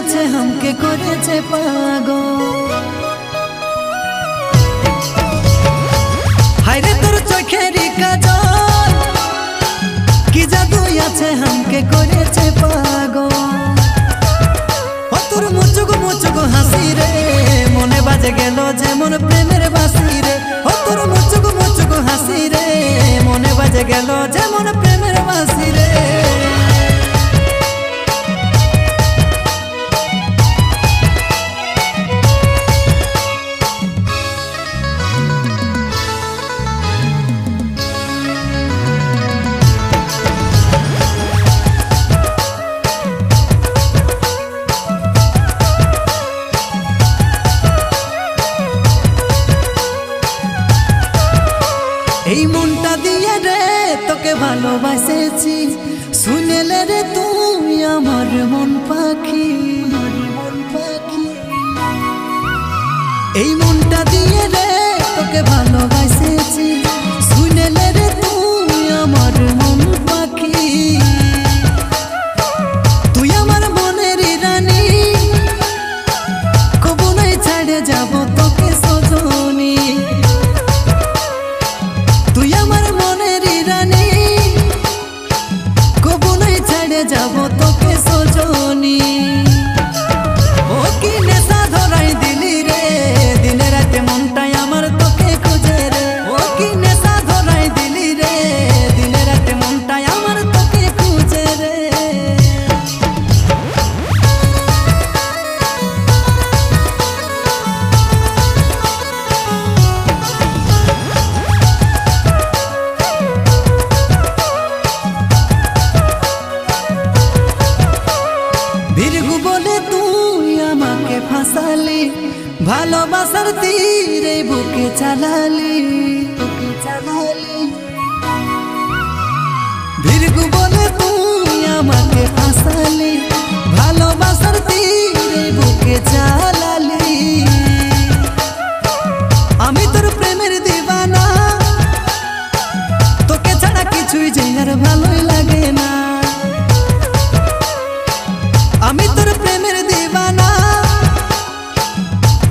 আছে हमके করেছে পাগল। হায়রে তোর চোখেরই কাজল কি জাদু আছে हमके করেছে পাগল। ও তোর মুচুক মুচুক হাসি রে মনে বাজে গেল যেমন প্রেমের বাঁশি রে। ও তোর মুচুক মুচুক হাসি রে মনে বাজে গেল যেমন প্রেমের বাঁশি রে। এই মনটা দিয়ে রে তোকে ভালোবাসেছি শুনেলে রে তুই আমার মন পাখি। এই মনটা দিয়ে রে তোকে ভালোবাসেছি শুনেলে রে তুই আমার মন পাখি। তুই আমার মনের রানী কবু নাই ছেড়ে যাব তোকে সজনী। তুই আমার মনের রানী কবু নাই ছেড়ে যাব তোকে সজনী। ও কি নেশা ধরাই দিলি রে দিনে রাতে মনটাই আমার তোকে খুঁজে রে। ও কি নেশা ধরাই দিলি রে দিনে রাতে মনটাই আমার তোকে খুঁজে রে। ভিরগু বলে তুই আমাকে ফাঁসালি ভালোবাসার তীরে বুকে চালালি। ভিরগু বলে তুই আমাকে ফাঁসালি ভালোবাসার তীরে বুকে চালালি। আমি তোর প্রেমের দিবানা তোকে ছাড়া কিছুই যে আর ভালোই লাগে না। আমি তোর প্রেমের দিবানা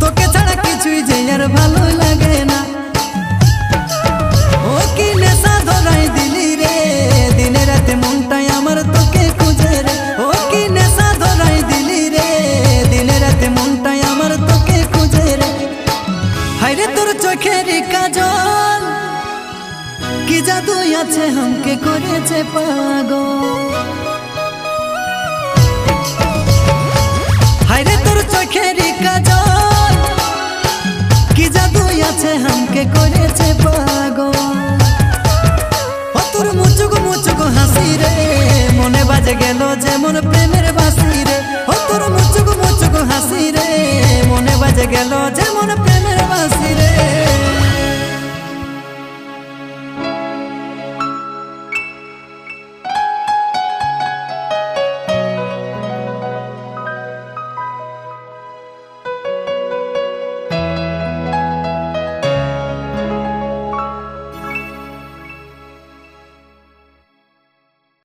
তোকে ছাড়া কিছুই যে আর ভালো লাগে না। ও কি নেশা ধরাই দিলি রে দিনে রাতে মনটাই আমার তোকে খুঁজে রে। ও কি নেশা ধরাই দিলি রে দিনে রাতে মনটাই আমার তোকে খুঁজে রে। হায়রে তোর চোখেরই কাজল কি জাদু আছে हमके করেছে পাগল। হায়রে তোর চোখেরই কাজল কি জাদু আছে हमके করেছে পাগল। ও তোর মুচুক মুচুক হাসি রে মনে বাজে গেল যেমন প্রেমের বাঁশি রে। ও তোর মুচুক মুচুক হাসি রে মনে বাজে গেল যেমন প্রেমের বাঁশি।